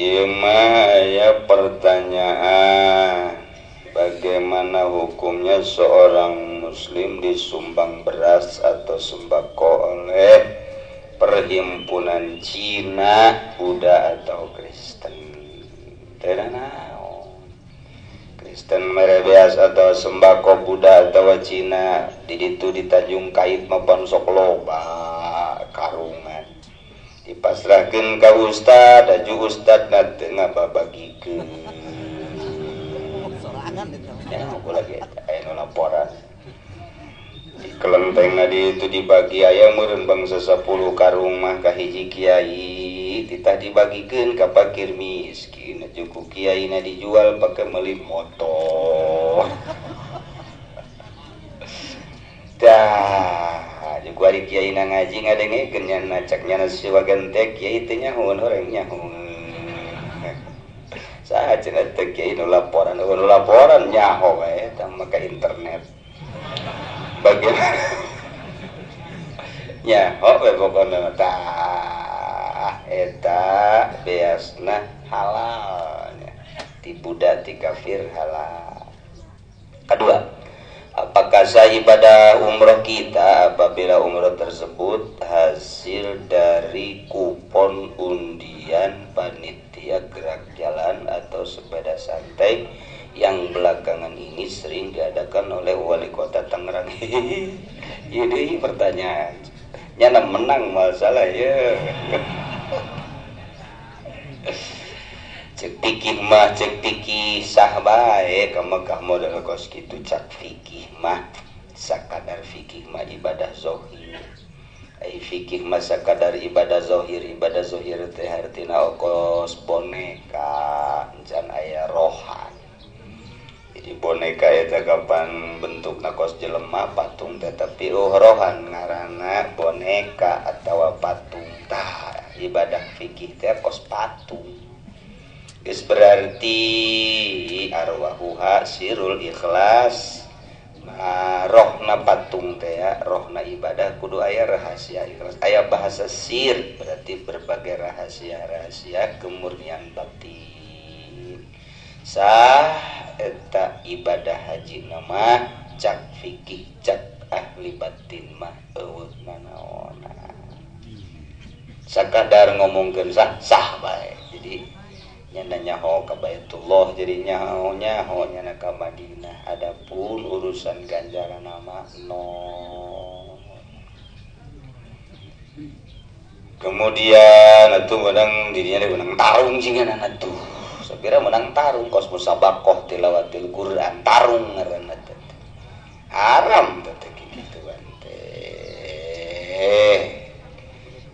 ya pertanyaan, bagaimana hukumnya seorang muslim disumbang beras atau sembako oleh perhimpunan Cina, Buddha atau Kristen? Kristen merebeas atau sembako Buddha atau Cina di ditu di Tanjung Kait maupun sok loba karungan dipasrahkeun ka ustad, aju ustad nanti ngababagikeun. Sorangan itu. Ya, aku lagi aya laporan. Di kelenteng di itu dibagi aya meureun bangsa 10 karung mah ka hiji kiai, titah dibagikeun ka fakir miskin. Cukup kiaina dijual pakai meuli motor. Dah juga ari kiai na ngaji ngadengekeun nya nacaknya nasi wagentek kiai teh nyahoun horeng nyahoun. Saha cenah teh kiai nu laporan nyaho wae eta maka internet. Bagaimana? Nyaho we pokona tah eta beasna halal nya. Ti Buddha ti kafir halal. Kedua, apakah sah ibadah umroh kita apabila umroh tersebut hasil dari kupon undian panitia gerak jalan atau sepeda santai yang belakangan ini sering diadakan oleh wali kota Tangerang? Ini pertanyaan. Nyana menang masalah ya. Cek pikih sah bae ka Mekah model kos kitu cak fikih mah sakadar fikih mah ibadah zahir. Ai fikih mah sakadar ibadah zahir teh artina okos boneka can aya rohan. Jadi boneka eta kapan bentukna kos jelema patung tetapi rohan ngaranna boneka atawa patung. Tah ibadah fikih teh kos patung. Geus berarti arwahuha sirul ikhlas. Nah, rohna patung teh ya, rohna ibadah kudu aya rahasia ikhlas. Aya bahasa sir berarti berbagai rahasia kemurnian batin. Sah eta ibadah haji nama cak fikih cak ahli batin mah eueuh nanaona. Sakadar ngomongkeun sah bae. Jadi nyana nyaho ka Baitullah jadi nyaho nya ka Madinah. Adapun urusan ganjaran nama no. Kemudian atuh menang dirinya menang tarung singan atuh. Sabira menang tarung kos musabakoh tilawatil Quran tarung ngaranna teh. Haram teh kitu teh.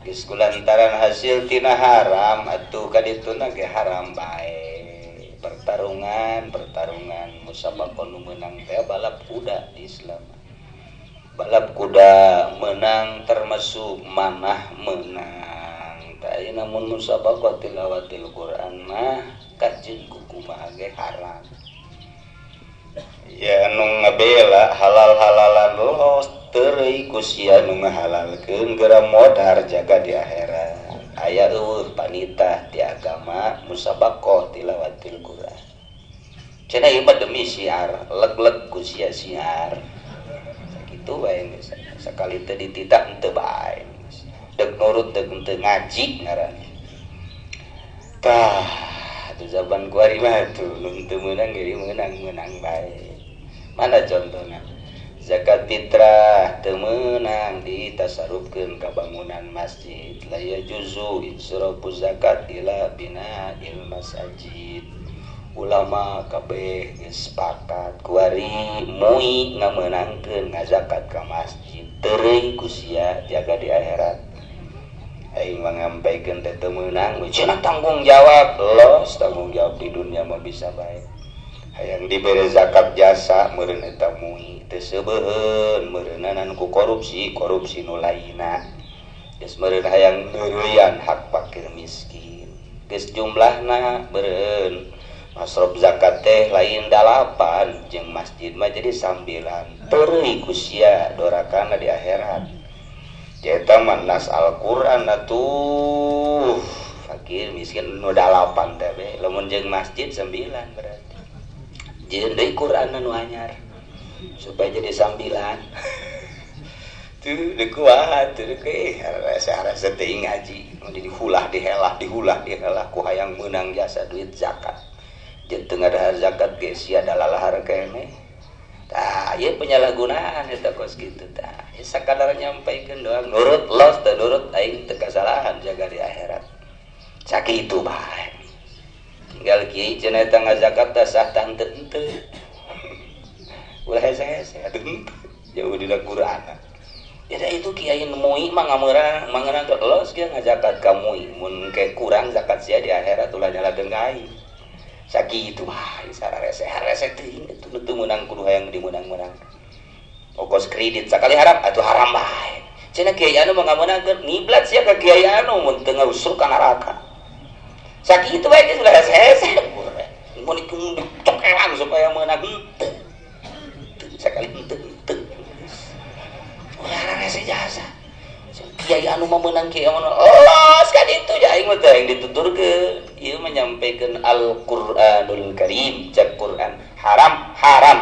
Geus kulantaran hasil tina haram atuh kadituna ge haram bae. Pertarungan musabaqah nu meunang teh balap kuda di Islam. Balap kuda menang termasuk manah menang. Tah ieu namun musabaqah tilawatil Quran mah kajeun kumaha ge haram. Ya anu ngabela halal-halalan los teureui ku sia nu ngahalalkeun geura modar jaga di akhirat. Aya eueuh panitah ti agama musabaqah tilawatil Quran. Cenah ieu demi siar, leg-leg ku sia siar. Sakitu bae geus. Sakali teu dititah teu bae. Deuk nurut deuk teu ngaji ngaranna. Tah, atuh zaman kuari mah tuh nu teu meunang ge meunang bae. Mana contohnya? Zakat fitrah teu meunang ditasarrufkeun ka bangunan masjid. La yajuzu insirafu zakat ila bina'il masajid. Ulama kabeh geus sepakat kuari mui ngameunangkeun ngazakat ka masjid. Teureung ku sia jaga di akhirat. Aing mengampaikan teh teu meunang, cenah tanggung jawab. Los tanggung jawab di dunia mah bisa bae. Hayang dibere zakat jasa meureun eta mui teu seubeun meureunanan ku korupsi nu lainna. Geus meureun hayang neureuyan hak fakir miskin. Geus jumlahna beureun masrof zakat teh lain 8 jeung masjid mah jadi 9. Teureui ku sia dorakana di akhirat. Eta mah nas Al-Qur'an atuh fakir miskin nu 8 teh be lamun jeung masjid 9 berarti jeung deui Quran nu anyar supaya jadi 9 tuh deuk kuat tuh deuk rasa teuing ngaji mun dihulah ku hayang meunang jasa duit zakat jeung teu ngadahar zakat ge sia dalalahar keneh. Tah, ieu penyalahgunaan eta kos kitu tah. Sakadar nyampaikeun doang nurut los teh nurut aing teu kasalahan jaga di akhirat. Sakitu bae. Tinggal kieu cenah eta ngazakat teh sah tah henteu. Ulah hese-hese atuh jauh di Quran. Ya itu kiai nemui mah ngameurang los kieu ngazakat ka mui mun ke kurang zakat sia di akhirat ulah nyalakeun ka aing. Sakitu bae sararese teuing itu teu meunang kudu hayang dimenang-menang. Ongkos kredit sakali haram atuh haram bae. Cenah kiai anu mah ngameunangkeun niblat sia ka kiai anu mun teu ngusuk ka neraka. Sakitu bae geus ulah hese-hese. Mun dicokelan supaya meunang henteu. Sakali henteu. Ulah rese jasa. Kiai anu mah meunang kiai anu los ka ditu aing mah teh yang dituturkeun. Ieu menyampaikan Al-Qur'anul Karim cak Quran haram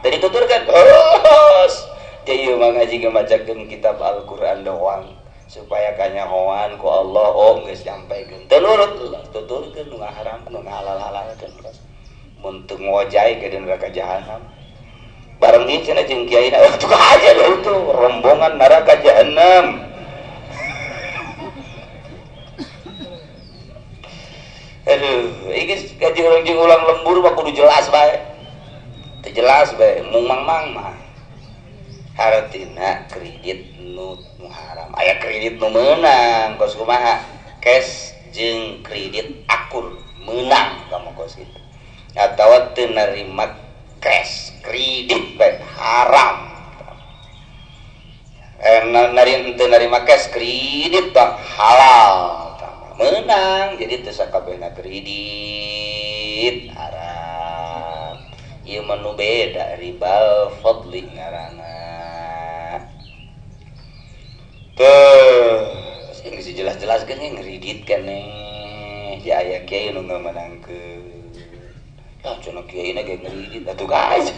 tadi tuturkan los jadi mah ngaji ngamacakeun kitab Al-Qur'an doang supaya kanyahoan ku Allah geus nyampaikeun teu nurut tuturkeun nu haram nu halal-halalkeun mun teu ngojay ke neraka jahanam bareng ieu cenah jeung kiaina tuh aja itu rombongan neraka jahanam. Aduh, iki gaji orang jeung ulang lembur mah kudu jelas bae. Teu jelas bae, mung mang-mang mah. Hartina kredit nu haram. Aya kredit nu meunang, kos kumaha? Cash jeung kredit akur meunang kamu kos kitu. Atawa teu narima cash, kredit bae haram. Teu narima cash, kredit bang halal. Menang jadi teu sakabehna kredit haram. Ieu mah nu beda ribal fadli ngaranna. Teuh, sing geus jelas-jelaskeun ge kredit keneh. Di aya kiai nu ngamenangkeun. Ya cenah kiai na ge kredit atuh guys.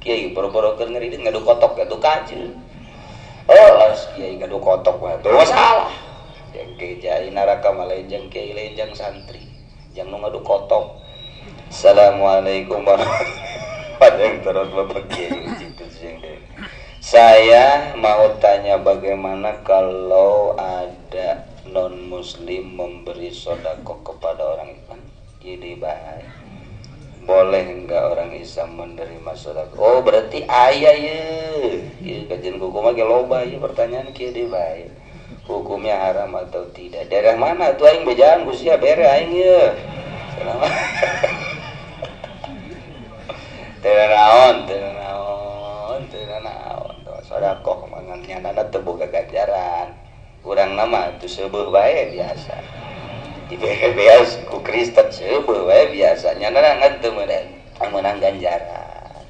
Kiai boro-boro keur kredit ngadu kotok atuh kajeul. Oh, kiai ngadu kotok mah teu masalah. Jengke jai neraka malenjang kiai lenjang santri jang nu ngadu kotok. Assalamualaikum warahmatullahi wabarakatuh. Saya mau tanya bagaimana kalau ada non muslim memberi sodako kepada orang Islam jadi baik, boleh enggak orang Islam menerima sodako? Oh berarti ayah ya kajian hukum lagi loba ya pertanyaan kieu deui bae. Hukumnya haram atau tidak? Daerah mana tuh aing bejaan usia bere aing ye. Selama teu naon. Sedekah mangan nyana teu boga ganjaran. Urang nama teu seueuh bae biasa. Di beas ku Kristen seueuh bae biasa. Nyana ngan teu meunang ganjaran.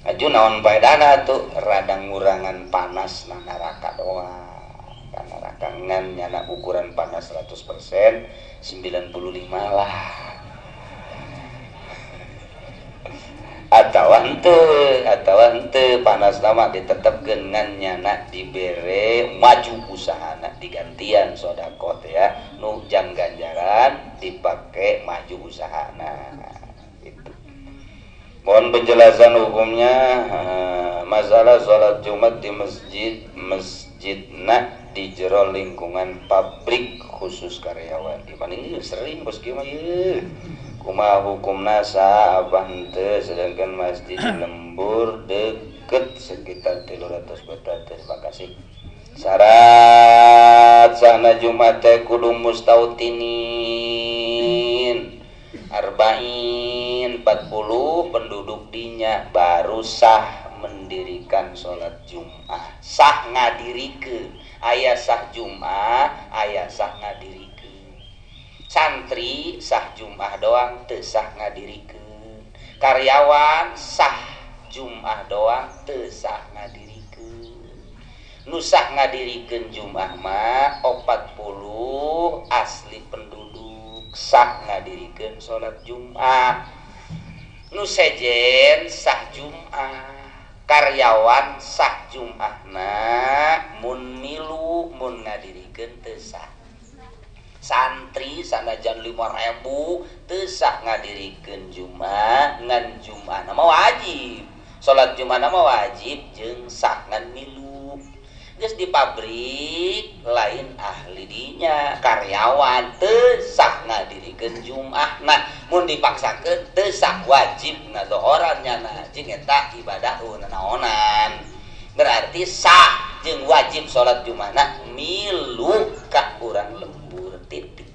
Aju naon paedana tuh radang ngurangan panas na neraka doang. Karena rakangan nyana ukuran panas 100% 95 lah atau henteu panas nama ditetepkeun ngan nyana dibere maju usahana digantian sodaqah ya nu jang ganjaran dipake maju usahana itu. Mohon penjelasan hukumnya masalah sholat Jumat di masjidna di jero lingkungan pabrik khusus karyawan. Ini sering bos kieu mah ieu. Kumaha hukumna saha abah henteu sedangkan masjid lembur deket sekitar 300 meter. Terima kasih. Syarat sahna Jumat teh kudu mustautinin. Arba'in 40 penduduk dinya baru sah mendirikan sholat Jumat. Sah ngadirikeun. Aya sah Jumat, aya sah ngadirikeun. Santri sah Jumat doang teu sah ngadirikeun. Karyawan sah Jumat doang teu sah ngadirikeun. Nu sah ngadirikeun Jumat mah 40 asli penduduk sah ngadirikeun salat Jumat. Nu sejen sah Jumat, karyawan sah Jumatna, mun milu mun ngadirikeun teu sah. Santri sanajan 5.000 teu sah ngadirikeun Jumat, ngan Jumatna mah wajib. Salat Jumatna mah wajib jeung sah ngan milu. Geus di pabrik lain ahli dinya, karyawan teu sah ngadirikeun Jumatna, mun dipaksakeun teu sah wajib ngazohoran nyana jeung eta ibadah naonan. Berarti sah jeung wajib salat Jumatna milu ka urang lembur titik.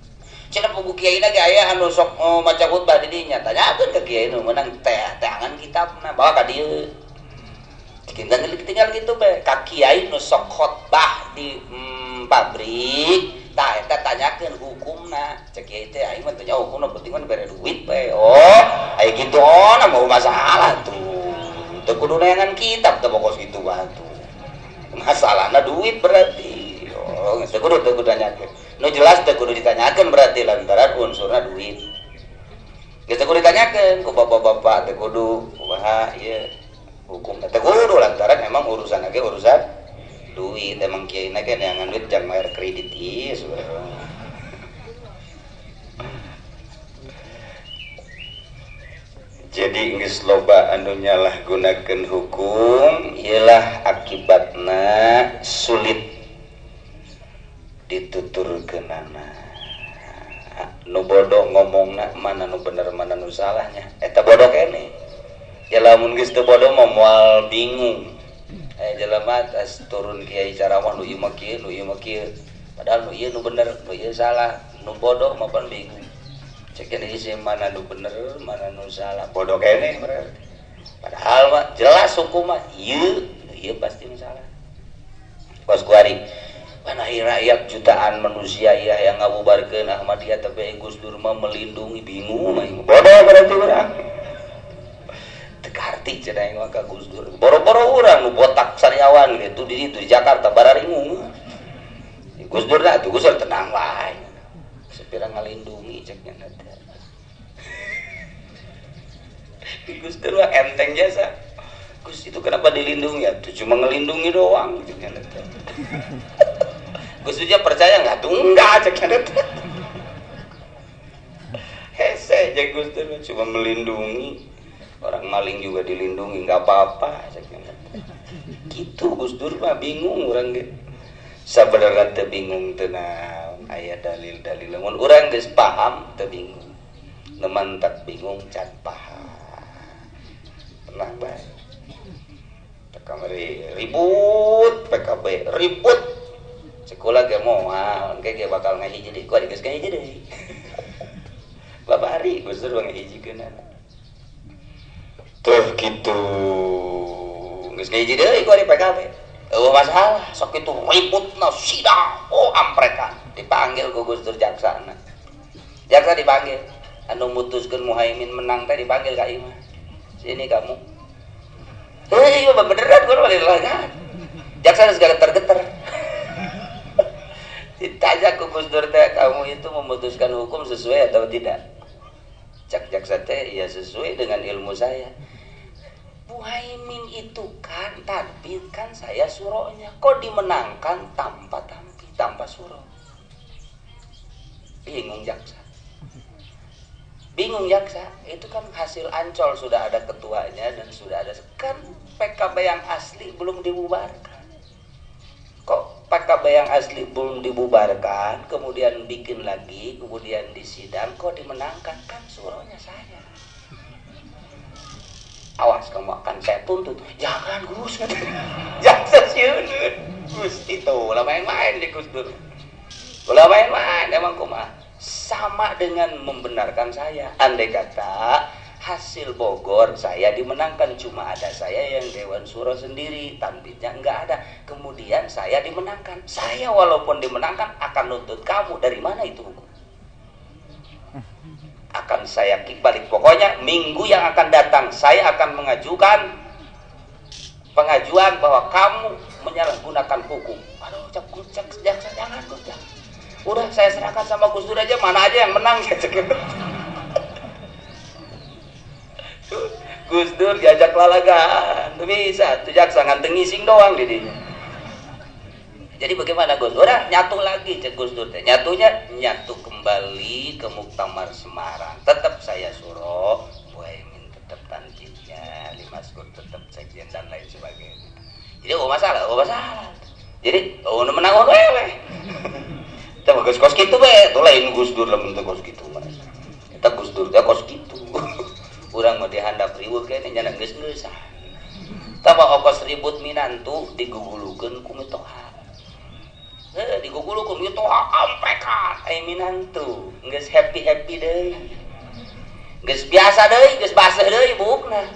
Cenah pugu kiaina ge aya anu sok maca khutbah di dinya, tanyakeun ka kiai nu meunang teh tangan kitabna bawa ka dieu. Tinggal gitu be ka kiai nu sok khotbah di pabrik tah eta tanyakeun hukumna cek kiai teh aing mah teu nya hukumna penting mah bere duit be. Oh aya kitu na mau masalah tuh teu kudu neangan kitab teh pokos kitu mah tuh masalahna duit berarti. Oh teu kudu tanyakeun nu jelas teu kudu ditanyakeun berarti lantaran unsurna duit geus teu kudu ditanyakeun ku bapak-bapak teu kudu kumaha ieu hukum teh kudu lantaran emang urusan ge urusan duit. Emang kiai na ge neangan duit jang bayar kredit ieu sebenarnya. Jadi geus loba anu nyalahgunakeun hukum ialah akibatna sulit dituturkeunana. Nu bodoh ngomongna mana nu bener mana nu salahnya eta bodoh keneh. Jalamun geus teu bodoh mah moal bingung. Jelema tas turun kiai caramah nu ieu mah kieu, nu ieu mah kieu. Padahal nu ieu nu bener, nu ieu salah. Nu bodoh mah pan bingung. Cek ieu mana nu bener, mana nu salah. Bodoh keneh berarti. Padahal mah jelas hukum mah ieu pasti nu salah. Pas kuari panahi rakyat jutaan manusia ya yang ngabubarkeun Ahmadiyah tapi Gus Dur mah melindungi bingung mah. Bodoh berarti urang. Tekarti cenah aing mah ka Gus Dur. Boro-boro urang nu botak sariawan gitu di Jakarta bararingung. Gus Dur na tuh Gus Dur tenang wae. Sepira ngalindungi ceknya teh. Gus Dur mah enteng jasa. Gus itu kenapa dilindungi ya? Tuh cuma ngelindungi doang ceknya teh. Gus Dur percaya enggak? Tuh enggak ceknya teh. Hese aja Gus Dur cuma melindungi. Orang maling juga dilindungi nggak apa-apa gitu. Gus Dur mah bingung orang gitu sebenarnya teu bingung tenang aya dalil-dalil mun urang geus paham teu bingung neman tak bingung can paham tenang bae kamari ribut PKB ribut sekolah ge moal ge bakal ngahiji deui ku geus ngahiji deui babari Gus Dur ngahijikeun tuh gitu geus ngahiji deui ku ari PKB. Eueuh masalah sok kitu ributna sidang amprekan dipanggil ku Gus Dur jaksana. Jaksa dipanggil anu mutuskeun Muhaimin menang teh dipanggil ka imah. Sini kamu. Ieu mah beneran gua balik lagi. Jaksa geus geter-geter. Ditanya ku Gus Dur teh kamu itu memutuskan hukum sesuai atau tidak? Cak jaksa teh ya sesuai dengan ilmu saya. Muhaimin itu kan tadbir kan saya suronya, kok dimenangkan tanpa tampi, tanpa suro. Bingung jaksa. Bingung jaksa, itu kan hasil Ancol sudah ada ketuanya dan sudah ada kan PKB yang asli belum dibubarkan. Kok PKB yang asli belum dibubarkan, kemudian bikin lagi, kemudian disidang, kok dimenangkan kan suronya saya. Awas kamu akan saya tuntut. Jangan Gus. Jaksa sieun. Gus itu ulah main-main di Gus Dur. Ulah main-main emang kumaha. Sama dengan membenarkan saya. Andai kata hasil Bogor saya dimenangkan cuma ada saya yang Dewan Suro sendiri, tanbitnya enggak ada. Kemudian saya dimenangkan. Saya walaupun dimenangkan akan nuntut kamu. Dari mana itu hukum? Akan saya balik. Pokoknya minggu yang akan datang saya akan mengajukan pengajuan bahwa kamu menyalahgunakan hukum. Aduh, cak jaksa jangan. udah saya serahkan sama Gus Dur aja, mana aja yang menang gitu. Gus Dur diajak lalagan bisa tuh jaksa nganteng ngising doang didinya. Jadi bagaimana Gus? Udah nyatu lagi cek Gus Dur teh. Nyatu kembali ke Muktamar Semarang. Tetap saya suruh Muhaimin tetap tanjibnya, Limaskur tetap sekjen dan lain sebagainya. Jadi masalah. Jadi menang wewe. Kita bagus kos gitu we, tuh lain Gus Dur lah bentuk kos gitu mas. Kita Gus Dur dia kos gitu. Urang mau dihandap riweuh kene nya geus-geusan. Tapa ongkos ribut minantu digugulukeun ku mitoha. Digugulukeun mitoha ampekan aya minantu. Geus happy deui. Geus biasa deui, geus baseuh deui bukna.